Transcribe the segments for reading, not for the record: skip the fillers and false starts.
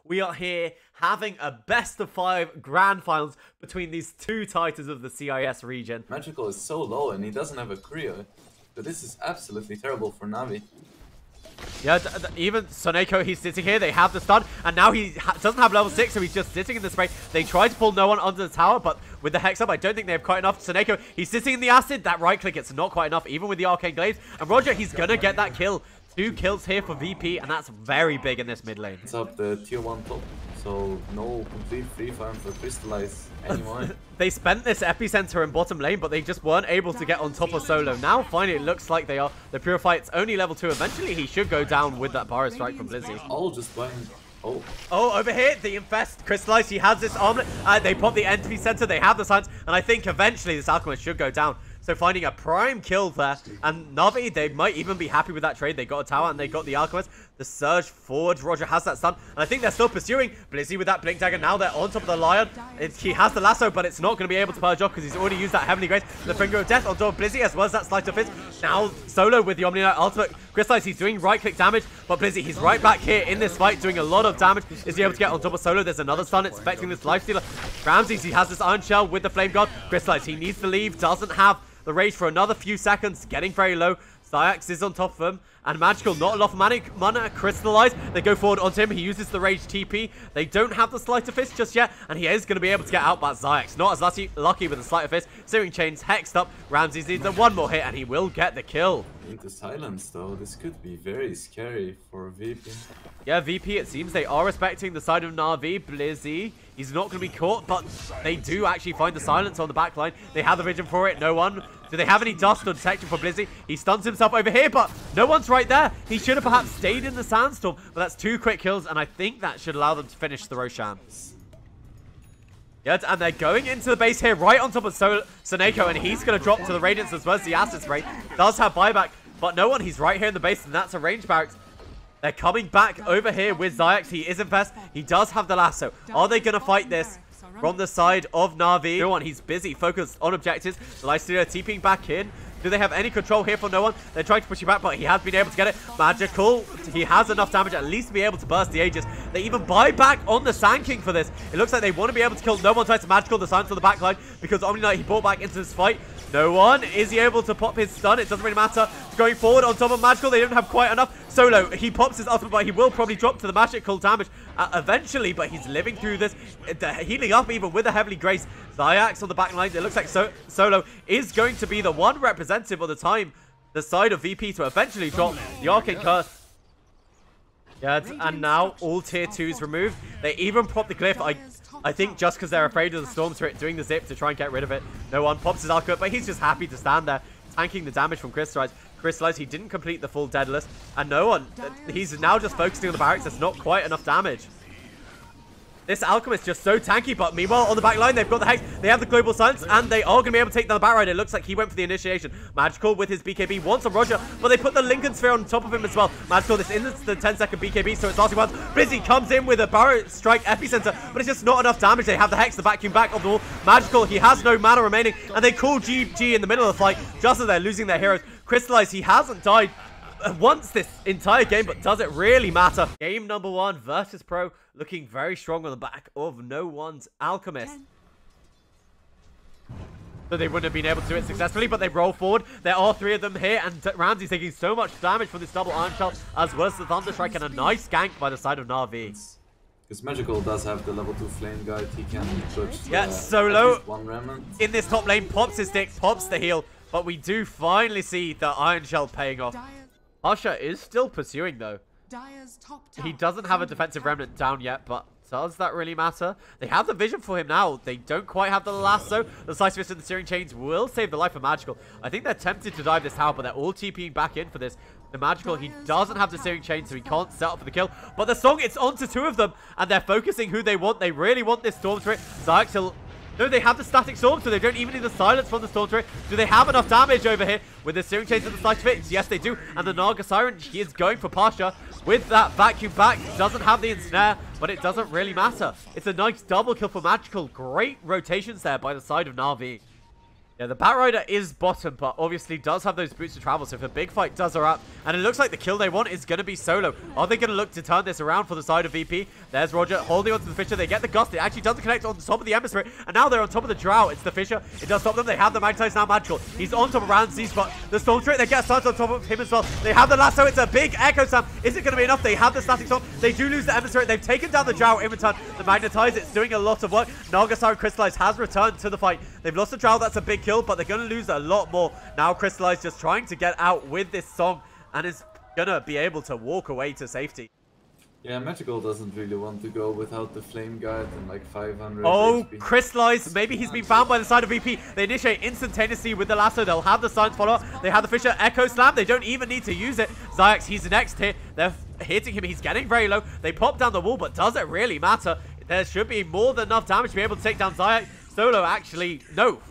we are here having a best of 5 grand finals between these two titans of the CIS region. Magical is so low and he doesn't have a Creo, but this is absolutely terrible for Navi. Yeah, even Soneko, he's sitting here, they have the stun, and now he doesn't have level 6, so he's just sitting in the spray. They try to pull no one onto the tower, but with the Hex up, I don't think they have quite enough. Soneko, he's sitting in the Acid, that right click, it's not quite enough, even with the Arcane Glaives. And Roger, he's gonna get that kill. 2 kills here for VP, and that's very big in this mid lane. It's up the tier 1 top, so no complete free farm for Crystallize anymore. They spent this epicenter in bottom lane, but they just weren't able to get on top of Solo. Now, finally, it looks like they are. The Purify, it's only level 2. Eventually, he should go down with that Barrow Strike from Blizzy. All just buying... Oh, over here, the Infest, Crystallize, he has this armlet. They pop the Entity Center, they have the silence, and I think eventually this Alchemist should go down. So finding a prime kill there, and Navi, they might even be happy with that trade. They got a tower and they got the Alchemist. The surge forward, Roger has that stun, and I think they're still pursuing. Blizzy with that Blink Dagger, now they're on top of the Lion. He has the lasso, but it's not going to be able to purge off because he's already used that Heavenly Grace. The Finger of Death on top of Blizzy, as well as that Sleight of Fist. Now Solo with the Omni Knight ultimate. Crystallize, he's doing right-click damage, but Blizzy, he's right back here in this fight, doing a lot of damage. Is he able to get on top of Solo? There's another stun, it's affecting this Lifestealer. Ramses, he has this Iron Shell with the Flame God. Crystallize, he needs to leave, doesn't have the rage for another few seconds, getting very low. CIS is on top of him, and Magical, not a lot of mana. Crystallize, they go forward onto him. He uses the rage TP. They don't have the Sleight of Fist just yet, and he is going to be able to get out by CIS. Not as lucky with the Sleight of Fist. Searing Chains hexed up. Ramses needs one more hit, and he will get the kill. Into silence, though. This could be very scary for VP. Yeah, VP, it seems they are respecting the side of Navi. Blizzy, he's not going to be caught, but they do actually find the silence on the back line. They have the vision for it. No one. Do they have any dust or detection for Blizzy? He stuns himself over here, but no one's right there. He should have perhaps stayed in the Sandstorm, but that's 2 quick kills, and I think that should allow them to finish the Roshan. Yeah, and they're going into the base here, right on top of Soneko, and he's going to drop to the Radiance as well as the Acid Spray. Does have buyback, but no one. He's right here in the base, and that's a range barracks. They're coming back over here with CIS. He is Infest. He does have the lasso. Are they going to fight this from the side of Navi? No one. He's busy, focused on objectives. The Lifestealer TPing back in. Do they have any control here for no one? They're trying to push you back, but he has been able to get it. Magical. He has enough damage at least to be able to burst the Aegis. They even buy back on the Sand King for this. It looks like they want to be able to kill no one tries to Magical the silence on the back line because Omni Knight, he brought back into this fight. No one. Is he able to pop his stun? It doesn't really matter. Going forward on top of Magical, they don't have quite enough. Solo, he pops his ultimate, but he will probably drop to the magical damage eventually, but he's living through this. Healing up even with a Heavenly Grace. CIS on the back line. It looks like Solo is going to be the one representative of the time, the side of VP, to eventually drop the Arcane Curse. Yeah, and now all tier 2s removed. They even pop the Glyph. I think just because they're afraid of the Storm Spirit doing the zip to try and get rid of it. No one pops his ultimate, but he's just happy to stand there, tanking the damage from Crystallize. He didn't complete the full Deadless, and no one. He's now just focusing on the barracks. That's not quite enough damage. This Alchemist just so tanky, but meanwhile on the back line they've got the Hex, they have the Global Silence, and they are going to be able to take down the Batrider. It looks like he went for the initiation. Magical with his BKB wants on Roger, but they put the Lincoln Sphere on top of him as well. Magical, this is the 10-second BKB, so it's lasting once. Blizzy comes in with a Barrow Strike Epicenter, but it's just not enough damage. They have the Hex, the vacuum back of the wall. Magical, he has no mana remaining, and they call GG in the middle of the fight, just as they're losing their heroes. Crystallize, he hasn't died once this entire game, but does it really matter? Game number 1 versus Pro, looking very strong on the back of no one's Alchemist. So they wouldn't have been able to do it successfully, but they roll forward. There are 3 of them here, and Ramsey's taking so much damage from this double Iron Shell, as well as the Thunder Strike, and a nice gank by the side of Navi. Because Magical does have the level 2 Flame Guide, he can push Solo one remnant. In this top lane, pops his stick, pops the heal, but we do finally see the Iron Shell paying off. Asha is still pursuing though. He doesn't have a defensive remnant down yet, but does that really matter? They have the vision for him now. They don't quite have the lasso. The Slice Fist and the Searing Chains will save the life of Magical. I think they're tempted to dive this tower, but they're all TPing back in for this. The Magical, he doesn't have the Searing Chain, so he can't set up for the kill. But the Song, it's onto 2 of them, and they're focusing who they want. They really want this Storm Spirit. CIS, no, they have the Static Storm, so they don't even need the silence from the Storm Spirit. Do they have enough damage over here with the Searing Chains and the Slice Fist? Yes, they do. And the Naga Siren, he is going for Pasha with that vacuum back. Doesn't have the ensnare, but it doesn't really matter. It's a nice double kill for Magical. Great rotations there by the side of Navi. Yeah, the Batrider is bottom, but obviously does have those boots to travel. So if a big fight does erupt, and it looks like the kill they want is going to be solo. Are they going to look to turn this around for the side of VP? There's Roger holding onto the Fisher. They get the Gust. It actually doesn't connect on the top of the Ember Spirit. And now they're on top of the Drow. It's the Fisher. It does stop them. They have the Magnetize now magical. He's on top of Ramses, but the Storm Spirit, they get started on top of him as well. They have the lasso. It's a big Echo Slam. Is it going to be enough? They have the Static Storm. They do lose the Ember Spirit. They've taken down the Drow in return. The Magnetize, it's doing a lot of work. Nagasar and Crystallize has returned to the fight. They've lost the Drow. That's a big kill, but they're going to lose a lot more. Now Crystallize just trying to get out with this song and is gonna be able to walk away to safety. Yeah, Magical doesn't really want to go without the Flame Guard and like 500 Oh, HP. Crystallize, maybe he's been found by the side of VP. They initiate instantaneously with the lasso. They'll have the Silence follow-up. They have the Fisher Echo Slam. They don't even need to use it. Xyx, he's the next hit. They're hitting him. He's getting very low. They pop down the wall, but does it really matter? There should be more than enough damage to be able to take down Xyx. Solo actually, no.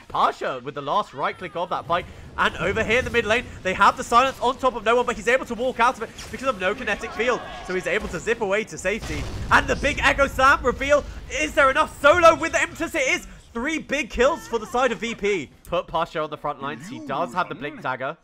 Pasha with the last right click of that fight. And over here in the mid lane, they have the silence on top of no one, but he's able to walk out of it because of no kinetic field. So he's able to zip away to safety. And the big Echo Slam reveal. Is there enough? Solo with the impetus. It is 3 big kills for the side of VP. Put Pasha on the front lines. He does have the Blink Dagger.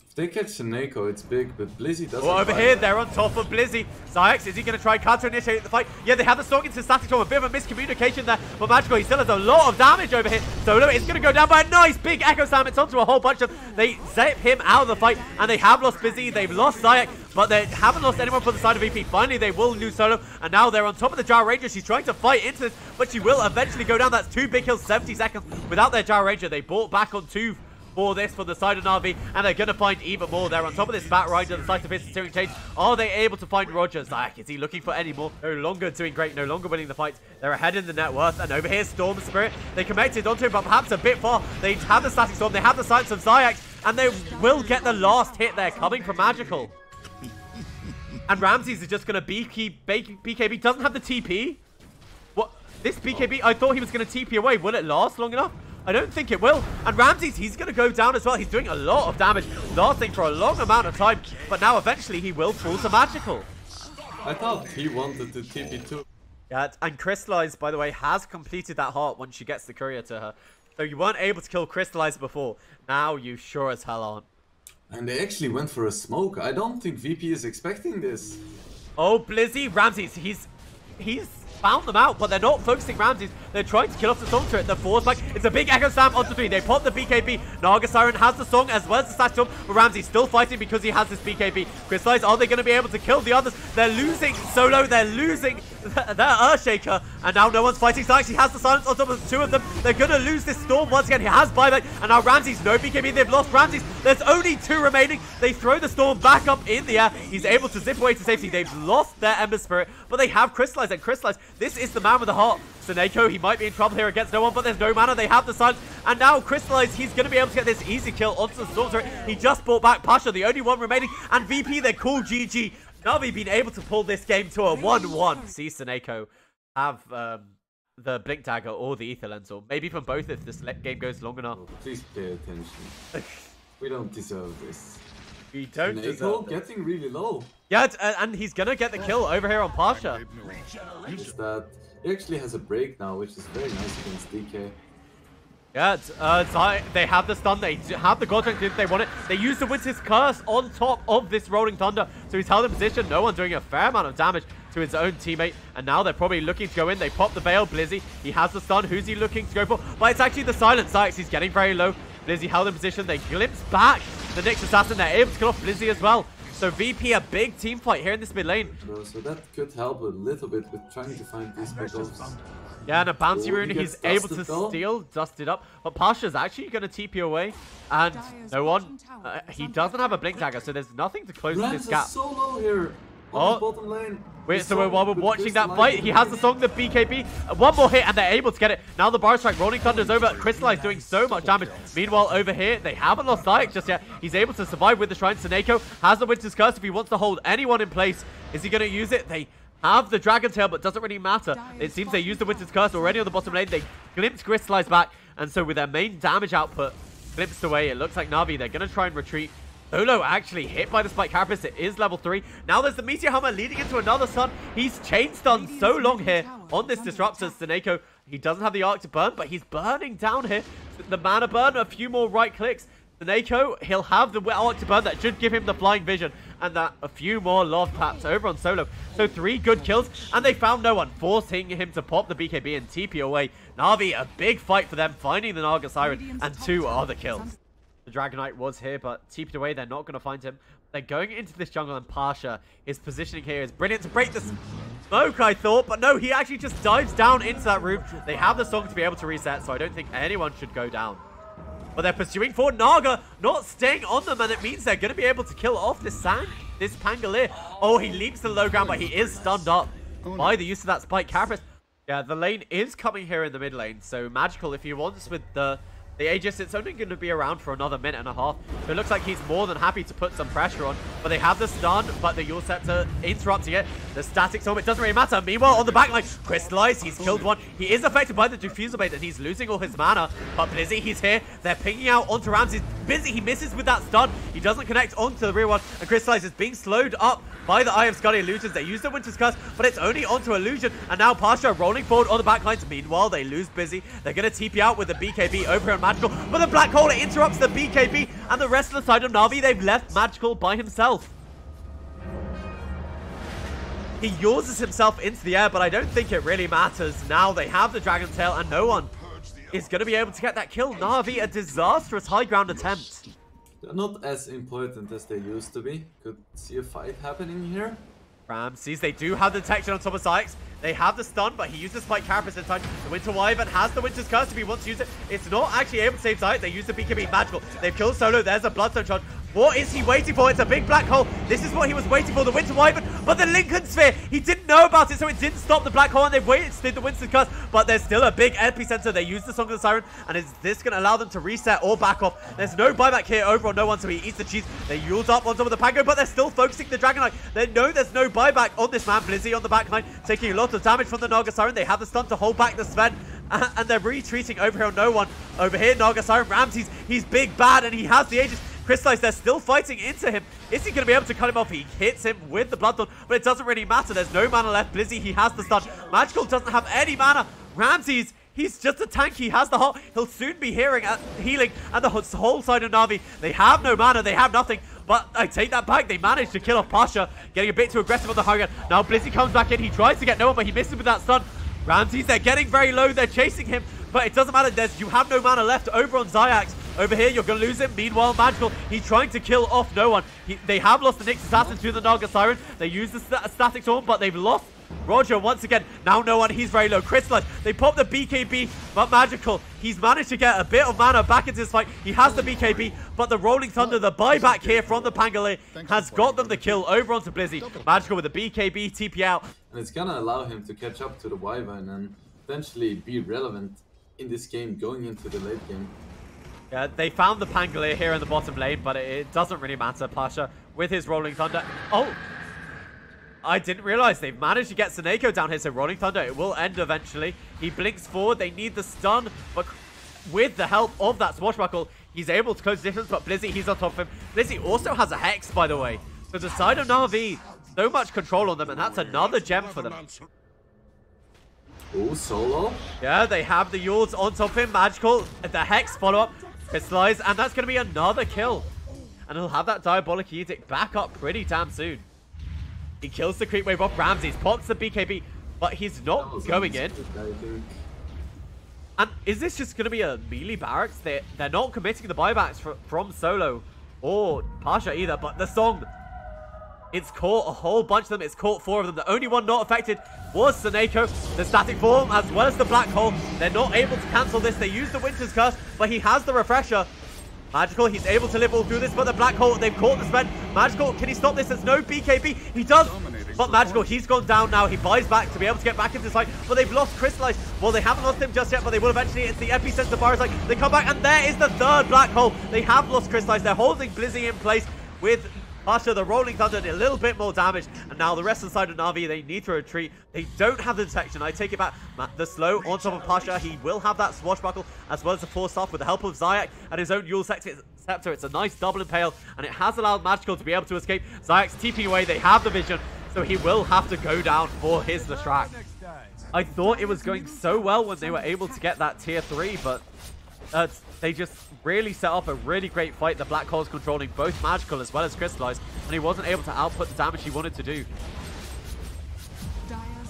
If they catch Seneko, it's big, but Blizzy doesn't. Oh, over here, they're on top of Blizzy. Xyx, is he going to try counter-initiate the fight? Yeah, they have the Stalk into Static Storm. A bit of a miscommunication there. But Magical, he still has a lot of damage over here. Solo is going to go down by a nice big Echo Slam. It's onto a whole bunch of... They zip him out of the fight, and they have lost Blizzy. They've lost Xyx, but they haven't lost anyone for the side of VP. Finally, they will lose Solo, and now they're on top of the Drow Ranger. She's trying to fight into this, but she will eventually go down. That's 2 big kills, 70 seconds without their Drow Ranger. They bought back on 2 for this for the side of NAVI, and they're going to find even more. They're on top of this Batrider, the site of his steering change. Are they able to find Rogers? Is he looking for any more? No longer doing great, no longer winning the fight. They're ahead in the net worth, and over here, Storm Spirit. They connected onto him, but perhaps a bit far. They have the Static Storm, they have the silence of Xyx, and they will get the last hit there coming from Magical. And Ramses is just going to BKB. Doesn't have the TP. What? This BKB, I thought he was going to TP away. Will it last long enough? I don't think it will. And Ramses, he's going to go down as well. He's doing a lot of damage, lasting for a long amount of time. But now eventually he will fall to Magical. I thought he wanted to TP too. Yeah, and Crystallize, by the way, has completed that heart once she gets the courier to her. So you weren't able to kill Crystallize before. Now you sure as hell aren't. And they actually went for a smoke. I don't think VP is expecting this. Oh, Blizzy, Ramses, he's found them out, but they're not focusing Ramses. They're trying to kill off the Storm Turret. The force back. It's a big Echo Slam onto 3. They pop the BKB. Naga Siren has the song as well as the Static Storm, but Ramses still fighting because he has this BKB. Crystallize, are they going to be able to kill the others? They're losing Solo. They're losing their Earthshaker, and now no one's fighting. So actually has the silence on top of the 2 of them. They're going to lose this Storm once again. He has buyback, and now Ramses, no BKB. They've lost Ramses. There's only 2 remaining. They throw the Storm back up in the air. He's able to zip away to safety. They've lost their Ember Spirit, but they have Crystallize, and Crystallize, this is the man with the heart. Seneko, he might be in trouble here against no one, but there's no mana. They have the silence, and now Crystallize, he's going to be able to get this easy kill onto the Storm Turret. He just brought back Pasha, the only one remaining, and VP, they're cool GG. NAVI been able to pull this game to a 1-1. See Seneko have the Blink Dagger or the Ether Lens, or maybe from both if this game goes long enough. Oh, please pay attention. We don't deserve this. We don't deserve this. Getting really low. Yeah, and he's going to get the kill over here on Pasha. Is that he actually has a break now, which is very nice against DK. Yeah, they have the stun, they have the God Strength if they want it. They use the Winter's Curse on top of this Rolling Thunder. So he's held in position. No one doing a fair amount of damage to his own teammate. And now they're probably looking to go in. They pop the Veil. Blizzy, he has the stun. Who's he looking to go for? But it's actually the Silent Xyx. He's getting very low. Blizzy held in position. They glimpse back the Nyx Assassin. They're able to kill off Blizzy as well. So VP, a big team fight here in this mid lane. So that could help a little bit with trying to find these backups. Yeah, and a bouncy rune, he's able to steal, dust it up. But Pasha's actually going to TP away. And no one, he doesn't have a Blink Dagger, so there's nothing to close this gap. Solo here on the bottom lane. Wait, so while we're watching that fight, he has the song, the BKB. One more hit, and they're able to get it. Now the bar strike, Rolling Thunder's over. Crystallize doing so much damage. Meanwhile, over here, they haven't lost Xyx just yet. He's able to survive with the Shrine. Seneko has the Winter's Curse if he wants to hold anyone in place. Is he going to use it? They have the Dragon Tail, but doesn't really matter. It seems they used the Winter's Curse already on the bottom lane. They glimpsed Crystallize back, and so with their main damage output glimpsed away, it looks like NAVI, they're going to try and retreat. Solo actually hit by the Spike Carapace. It is level 3. Now there's the Meteor Hammer leading into another stun. He's chain stunned so long here on this Disruptor. Seneko, He doesn't have the arc to burn, but he's burning down here. The mana burn, a few more right clicks. Neko, he'll have the arc to burn. That should give him the flying vision. And that a few more love taps over on Solo. So 3 good kills, and they found no one, forcing him to pop the BKB and TP away. Na'Vi, a big fight for them, finding the Naga Siren, and 2 other kills. The Dragonite was here, but TP'd away. They're not going to find him. They're going into this jungle, and Pasha, his positioning here is brilliant to break the smoke, I thought. But no, he actually just dives down into that room. They have the song to be able to reset, so I don't think anyone should go down. But they're pursuing for Naga, not staying on them, and it means they're going to be able to kill off this Pangolier. Oh, he leaps to the low ground, but he is stunned up by the use of that Spike Carapace. Yeah, the lane is coming here in the mid lane, so Magical, if he wants with the Aegis, it's only going to be around for another minute and a half. So it looks like he's more than happy to put some pressure on. But they have the stun, but the Yule Scepter interrupting it. The static storm, it doesn't really matter. Meanwhile, on the backline, Crystallize, he's killed one. He is affected by the Diffusal Bait, and he's losing all his mana. But Blizzy, he's here. They're pinging out onto Ramses. Busy, he misses with that stun. He doesn't connect onto the rear one. And Crystallize is being slowed up by the Eye of Scully Illusions. They use the Winter's Curse, but it's only onto Illusion. And now Pasha rolling forward on the backlines. Meanwhile, they lose Busy. They're going to TP out with the BKB over here on Magical. But the Black Hole, it interrupts the BKB. And the rest of the side of Na'Vi, they've left Magical by himself. He yours himself into the air, but I don't think it really matters. Now they have the Dragon Tail, and no one is going to be able to get that kill. Na'Vi, a disastrous high ground attempt. They're not as important as they used to be. Could see a fight happening here. Ramses, they do have the detection on top of CIS. They have the stun, but he uses Spike Carapace in time. The Winter Wyvern has the Winter's Curse if he wants to use it. It's not actually able to save CIS. They use the BKB Magical. They've killed Solo. There's a Bloodstone charge. What is he waiting for? It's a big black hole. This is what he was waiting for, the Winter Wyvern. But the Lincoln Sphere, he didn't know about it, so it didn't stop the black hole, and they've wasted the Winter's Curse. But there's still a big epicenter. They use the Song of the Siren, and is this going to allow them to reset or back off? There's no buyback here over on no one, so he eats the cheese. They use up on top of the Pango, but they're still focusing the Dragonite. They know there's no buyback on this man. Blizzy on the backline, taking a lot of damage from the Naga Siren. They have the stun to hold back the Sven, and they're retreating over here on no one. Over here, Naga Siren, Ramses, he's big bad, and he has the Aegis. Crystallize, they're still fighting into him. Is he going to be able to cut him off? He hits him with the Bloodthorn, but it doesn't really matter. There's no mana left. Blizzy, he has the stun. Magical doesn't have any mana. Ramses, he's just a tank. He has the heart. He'll soon be healing, and the whole side of Na'Vi, they have no mana. They have nothing. But I take that back. They managed to kill off Pasha, getting a bit too aggressive on the high ground. Now Blizzy comes back in. He tries to get no one, but he misses with that stun. Ramses, they're getting very low. They're chasing him, but it doesn't matter. You have no mana left over on Xyx. Over here, you're going to lose him. Meanwhile, Magical, he's trying to kill off no one. They have lost the Nyx Assassin to the Naga Siren. They use the Static Storm, but they've lost Roger once again. Now no one, he's very low. Crystallize, they pop the BKB, but Magical, he's managed to get a bit of mana back into this fight. He has the BKB, but the Rolling Thunder, the buyback here from the Pangolier, has got them the kill over onto Blizzy. Magical with the BKB TP out. And it's going to allow him to catch up to the Wyvern and potentially be relevant in this game going into the late game. Yeah, they found the Pangolier here in the bottom lane, but it doesn't really matter. Pasha with his Rolling Thunder. Oh! I didn't realize they've managed to get Seneko down here, so Rolling Thunder, it will end eventually. He blinks forward. They need the stun, but with the help of that Swashbuckle, he's able to close the distance, but Blizzy, he's on top of him. Blizzy also has a Hex, by the way. So the side of Na'Vi, so much control on them, and that's another gem for them. Oh, Solo? Yeah, they have the Yules on top of him. Magical, the Hex follow-up. Crystallize, and that's going to be another kill. And he'll have that Diabolic Edict back up pretty damn soon. He kills the creep wave off Ramses, pops the BKB, but he's not going in. And is this just going to be a melee barracks? They're not committing the buybacks from Solo or Pasha either, but the song, it's caught a whole bunch of them. It's caught 4 of them. The only one not affected was Seneko. The Static Form as well as the Black Hole. They're not able to cancel this. They use the Winter's Curse, but he has the Refresher. Magical, he's able to live all through this, but the Black Hole, they've caught the Sven. Magical, can he stop this? There's no BKB. He does, but Magical, he's gone down now. He buys back to be able to get back into this fight, but they've lost Crystallize. Well, they haven't lost him just yet, but they will eventually. It's the Epicenter Parasite. They come back, and there is the 3rd Black Hole. They have lost Crystallize. They're holding Blizzy in place with Pasha, the Rolling Thunder, a little bit more damage, and now the rest of the side of Na'Vi, they need to retreat. They don't have the detection. I take it back. The slow on top of Pasha, he will have that Swashbuckle as well as the Force Staff with the help of Xyx and his own Yule Scepter. It's a nice double impale, and it has allowed Magical to be able to escape. Xyx TP away, they have the vision, so he will have to go down for his Leshrac. I thought it was going so well when they were able to get that tier 3, but they just really set up a really great fight. The Black Hole's controlling both Magical as well as Crystallized, and he wasn't able to output the damage he wanted to do.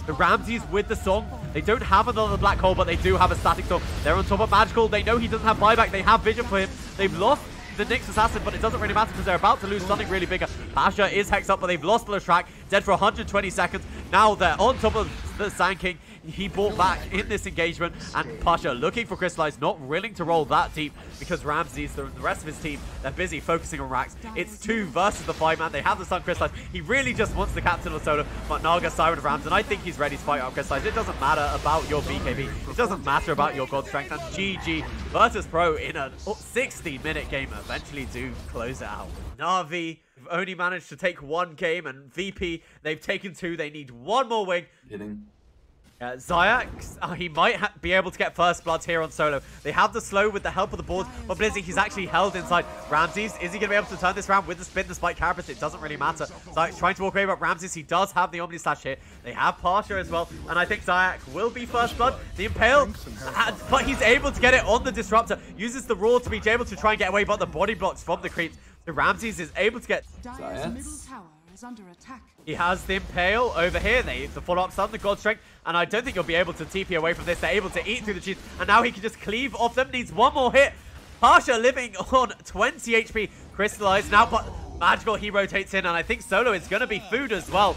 The Ramses with the Song. They don't have another Black Hole, but they do have a Static Storm. They're on top of Magical. They know he doesn't have buyback. They have vision for him. They've lost the Nyx Assassin, but it doesn't really matter because they're about to lose something really bigger. Pasha is hexed up, but they've lost Leshrac, dead for 120 seconds. Now they're on top of the Sand King. He bought back in this engagement, and Pasha looking for Crystallized, not willing to roll that deep because Ramses, the rest of his team, they're busy focusing on racks. It's 2 versus the 5-man. They have the Sun Crystallized. He really just wants the captain of Solo, but Naga Siren of Rams, and I think he's ready to fight out Crystallized. It doesn't matter about your BKB. It doesn't matter about your God Strength, and GG Virtus Pro in a 60-minute game eventually do close it out. Navi have only managed to take 1 game, and VP, they've taken 2. They need 1 more wing. Hitting. Xayah, he might be able to get first bloods here on Solo. They have the slow with the help of the board, but Blizzy, he's actually held inside. Ramses, is he going to be able to turn this round with the spin despite Carapace? It doesn't really matter. Zayak's trying to walk away, but Ramses, he does have the Omni Slash here. They have Pasha as well, and I think Zayak will be first blood. The Impale, but he's able to get it on the Disruptor. Uses the Roar to be able to try and get away, but the body blocks from the creeps. So Ramses is able to get... Under attack. He has the Impale over here. The follow-up stun, the God Strength, and I don't think he'll be able to TP away from this. They're able to eat through the cheese, and now he can just cleave off them. Needs 1 more hit. Pasha living on 20 HP. Crystallized now, but Magical, he rotates in, and I think Solo is going to be food as well.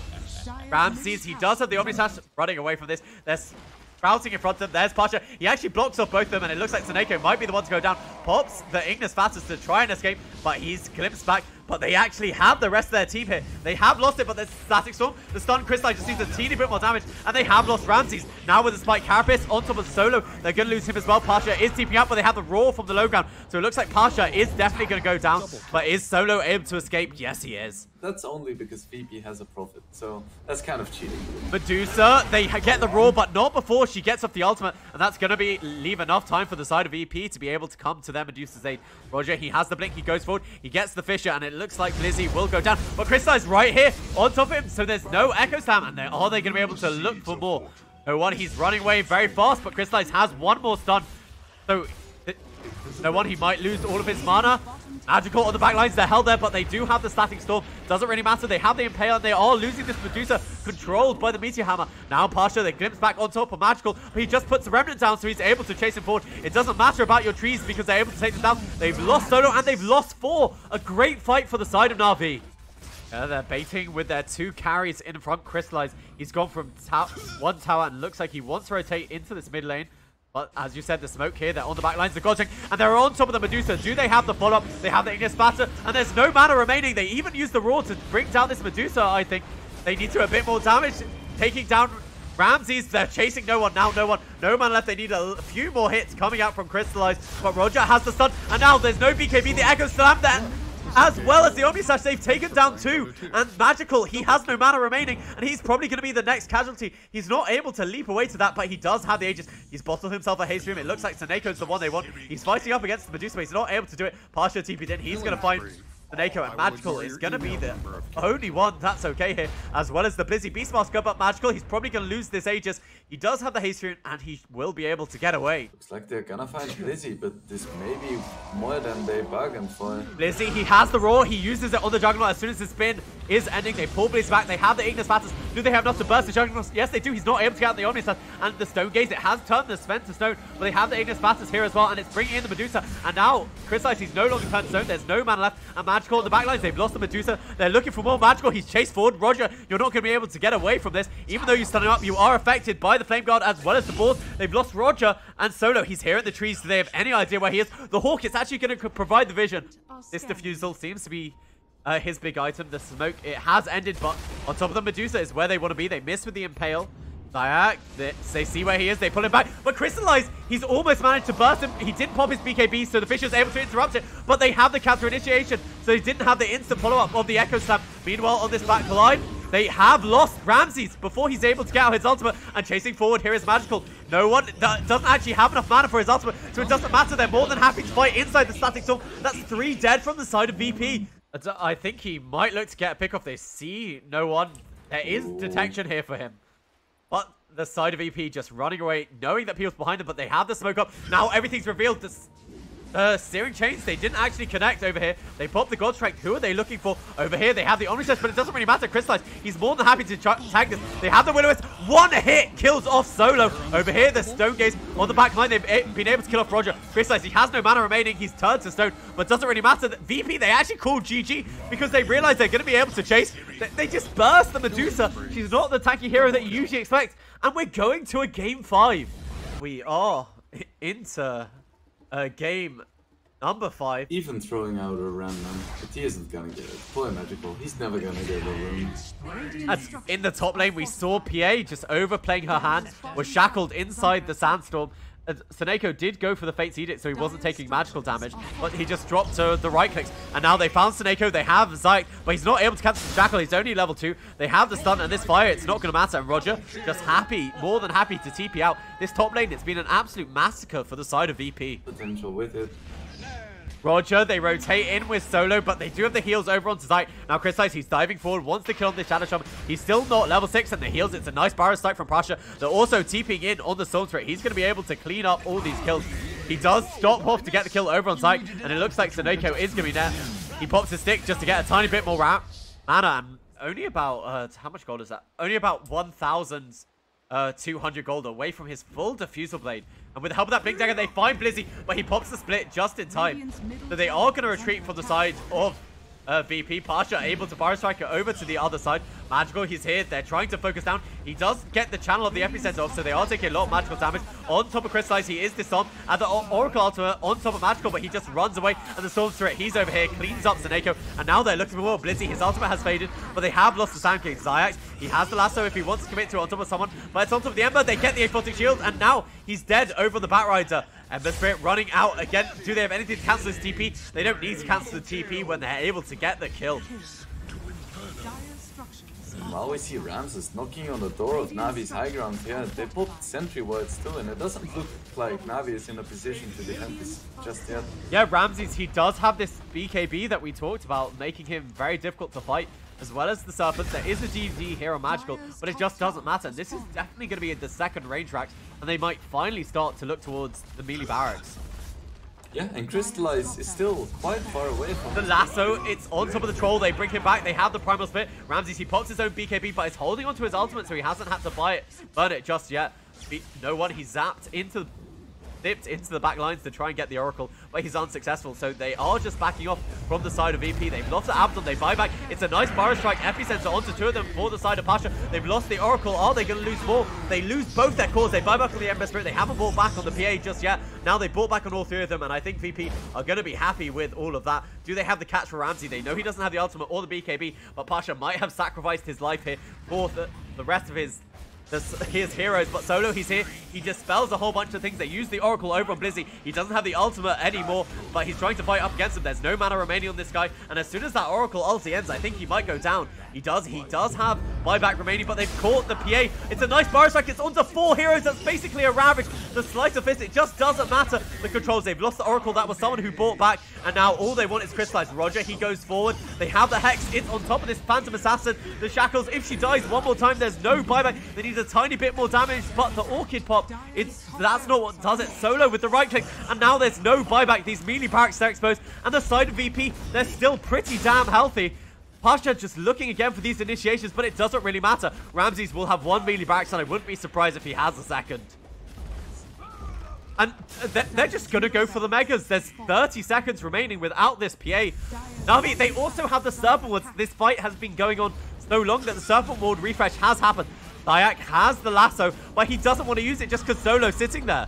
Ramses, he does have the Omni Slash running away from this. There's Sprouting in front of them. There's Pasha. He actually blocks off both of them, and it looks like Seneko might be the one to go down. Pops the Ignis Fatus to try and escape, but he's glimpsed back. But they actually have the rest of their team here. They have lost it, but there's Static Storm. The stun Crystal just needs a teeny bit more damage, and they have lost Ramses. Now with the Spike Carapace on top of Solo, they're going to lose him as well. Pasha is TPing up, but they have the Roar from the low ground. So it looks like Pasha is definitely going to go down. But is Solo able to escape? Yes, he is. That's only because VP has a profit, so that's kind of cheating. Medusa, they get the Roar, but not before she gets off the ultimate, and that's going to leave enough time for the side of EP to be able to come to their Medusa's aid. Roger, he has the blink, he goes forward, he gets the Fissure, and it looks like Blizzy will go down, but Crystal is right here on top of him, so there's no Echo Slam, and are they going to be able to look for more? No one, he's running away very fast, but Crystal has 1 more stun, so no one, he might lose all of his mana. Magical on the back lines, they're held there, but they do have the Static Storm. Doesn't really matter, they have the Impale, and they are losing this Medusa, controlled by the Meteor Hammer. Now Pasha, they glimpse back on top of Magical, but he just puts the Remnant down, so he's able to chase him forward. It doesn't matter about your trees, because they're able to take them down. They've lost Solo, and they've lost 4. A great fight for the side of Na'Vi. They're baiting with their 2 carries in front. Crystallized, he's gone from 1 tower, and looks like he wants to rotate into this mid lane. But as you said, the smoke here, they're on the back lines, the Godsing, and they're on top of the Medusa. Do they have the follow-up? They have the Ignis Spatter, and there's no mana remaining. They even use the Roar to bring down this Medusa, I think. They need to do a bit more damage, taking down Ramses. They're chasing no one now, no one. No man left. They need a few more hits coming out from Crystallized, but Roger has the stun, and now there's no BKB. The Echo Slam there, as well as the Omni Slash. They've taken down 2, and Magical, he has no mana remaining, and he's probably going to be the next casualty. He's not able to leap away to that, but he does have the Aegis. He's bottled himself a haste room. It looks like Seneco's the one they want. He's fighting up against the Medusa, but he's not able to do it. Pasha TP'd in. He's going to find Seneko, and Magical is going to be the only one that's okay here, as well as the Blizzy Beastmaster, but Magical, he's probably going to lose this Aegis. He does have the haste rune, and he will be able to get away. Looks like they're gonna find Blizzy, but this may be more than they bargained for. Blizzy, he has the Roar, he uses it on the Juggernaut as soon as his spin is ending. They pull Blizzy back, they have the Ignis Fatus. Do they have enough to burst the Juggernaut? Yes, they do. He's not able to get out the Omni Slash, and the Stone Gaze, it has turned the Sven to stone, but they have the Ignis Fatus here as well, and it's bringing in the Medusa, and now Crystallized, he's no longer turned to stone. There's no mana left, and Magical in the backlines, they've lost the Medusa. They're looking for more. Magical, he's chased forward. Roger, you're not going to be able to get away from this. Even though you stun him up, you are affected by the Flame Guard as well as the board. They've lost Roger, and Solo, he's here in the trees. Do they have any idea where he is? The Hawk is actually going to provide the vision. This Diffusal seems to be his big item. The smoke, it has ended, but on top of the Medusa is where they want to be. They miss with the Impale. Zayak, they see where he is, they pull him back, but Crystallized, he's almost managed to burst him. He didn't pop his BKB, so the Fisher's able to interrupt it, but they have the counter initiation, so he didn't have the instant follow-up of the Echo Slam. Meanwhile, on this back line, they have lost Ramses before he's able to get out his ultimate, and chasing forward here is Magical. No one doesn't actually have enough mana for his ultimate, so it doesn't matter. They're more than happy to fight inside the Static Storm. That's 3 dead from the side of VP. I think he might look to get a pick off. They see no one. There is detection here for him. But the side of EP just running away, knowing that people's behind them, but they have the smoke up. Now everything's revealed. Steering chains, they didn't actually connect over here. They popped the God Strike. Who are they looking for? Over here, they have the Omnichest, but it doesn't really matter. Crystallize, he's more than happy to tag this. They have the Will-O-Wisp. One hit kills off Solo. Over here, the Stone Gaze on the back line. They've been able to kill off Roger. Crystallize, he has no mana remaining. He's turned to stone, but doesn't really matter. VP, they actually called GG because they realize they're going to be able to chase. They just burst the Medusa. She's not the tanky hero that you usually expect. And we're going to a game 5. We are into game number 5. Even throwing out a random, but he isn't gonna get it. Play Magical, he's never gonna get the room. In the top lane, we saw PA just overplaying her hand, was shackled inside the Sandstorm. Seneko did go for the Fate's Edict, so he wasn't taking magical damage, but he just dropped to the right clicks. And now they found Seneko, they have Zyke, but he's not able to cancel the shackle, he's only level 2. They have the stun, and this fire, it's not going to matter. And Roger, just happy, more than happy to TP out. This top lane, it's been an absolute massacre for the side of VP. Potential with it. Roger, they rotate in with Solo, but they do have the heals over onto Zyke. Now, Crystallize, he's diving forward, wants to kill on this Shadow Shaman. He's still not level 6, and the heals, it's a nice Barrow Strike from Pasha. They're also TPing in on the Storm Spirit. He's going to be able to clean up all these kills. He does stop off to get the kill over on Zyke, and it looks like Seneko is going to be there. He pops his stick just to get a tiny bit more mana, and only about, how much gold is that? Only about 1,200 gold away from his full Diffusal Blade. And with the help of that Blink Dagger, they find Blizzy, but he pops the split just in time. So they are going to retreat from the side of VP. Pasha able to Barrow Strike it over to the other side. Magical, he's here. They're trying to focus down. He does get the channel of the Epicenter off, so they are taking a lot of magical damage. On top of Crystallize, he is disarmed. And the Oracle Ultimate on top of Magical, but he just runs away. And the Storm Spirit, he's over here, cleans up Seneko. And now they're looking for more. Blizzy, his ultimate has faded, but they have lost the Sand King. Zyax, he has the lasso if he wants to commit to it on top of someone. But it's on top of the Ember. They get the Aphotic Shield, and now he's dead over the Batrider. Ember Spirit running out again. Do they have anything to cancel this TP? They don't need to cancel the TP when they're able to get the kill. Now we see Ramses knocking on the door of Navi's high ground here. They put sentry wards too, and it doesn't look like Navi is in a position to defend this just yet. Yeah, Ramses, he does have this BKB that we talked about, making him very difficult to fight, as well as the Serpents. There is a GD here on Magical, but it just doesn't matter. This is definitely going to be in the second range racks, and they might finally start to look towards the melee barracks. Yeah, and Crystallize is still quite far away from the lasso. It's on top of the Troll. They bring him back. They have the Primal Spit. Ramses, he pops his own BKB, but is holding onto his ultimate, so he hasn't had to burn it just yet. No one. He dipped into the back lines to try and get the Oracle, but he's unsuccessful. So they are just backing off from the side of VP. They've lost the Abaddon. They buy back. It's a nice Barrow Strike Epicenter onto 2 of them for the side of Pasha. They've lost the Oracle. Are they going to lose more? They lose both their cores. They buy back on the Ember Spirit. They haven't bought back on the PA just yet. Now they bought back on all 3 of them, and I think VP are going to be happy with all of that. Do they have the catch for Ramsey? They know he doesn't have the ultimate or the BKB, but Pasha might have sacrificed his life here for the rest of his heroes. But Solo, he's here. He dispels a whole bunch of things. They use the Oracle over on Blizzy. He doesn't have the ultimate anymore, but he's trying to fight up against him. There's no mana remaining on this guy, and as soon as that Oracle ulti ends, I think he might go down. He does have buyback remaining, but they've caught the PA. It's a nice Barrow Strike. It's onto 4 heroes. That's basically a Ravage. The Slice of Fist, it just doesn't matter. The controls, they've lost the Oracle. That was someone who bought back, and now all they want is Crystallize. Roger, he goes forward. They have the Hex. It's on top of this Phantom Assassin. The Shackles, if she dies one more time, there's no buyback. They need a tiny bit more damage, but the Orchid Pop, that's not what does it. Solo with the right click, and now there's no buyback. These melee barracks are exposed, and the side of VP, they're still pretty damn healthy. Pasha just looking again for these initiations, but it doesn't really matter. Ramses will have 1 melee barracks, and I wouldn't be surprised if he has a second. And they're just going to go for the Megas. There's 30 seconds remaining without this PA. Navi, they also have the Serpent Wards. This fight has been going on so long that the Serpent Ward refresh has happened. Thyak has the lasso, but he doesn't want to use it just because Solo's sitting there.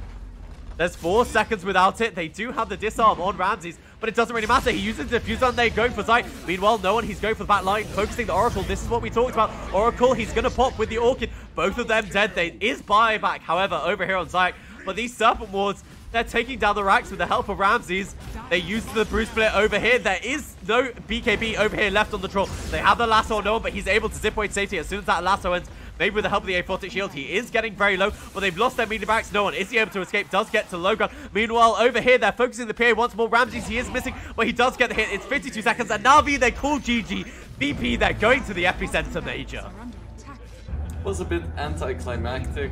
There's 4 seconds without it. They do have the disarm on Ramses, but it doesn't really matter. He uses the Diffuser and they're going for Zyke. Meanwhile, no one. He's going for the back line, focusing the Oracle. This is what we talked about. Oracle, he's going to pop with the Orchid. Both of them dead. There is buyback, however, over here on Zyke. But these Serpent Wards, they're taking down the racks with the help of Ramses. They use the Bruce Split over here. There is no BKB over here left on the Troll. They have the lasso on no one, but he's able to zip away to safety as soon as that lasso ends. Maybe with the help of the Aphotic Shield, he is getting very low, but they've lost their melee barracks. No one is he able to escape, does get to low ground. Meanwhile, over here, they're focusing the PA once more. Ramses, he is missing, but he does get the hit. It's 52 seconds, and Navi, they call GG. VP, they're going to the Epicenter Major. was a bit anticlimactic.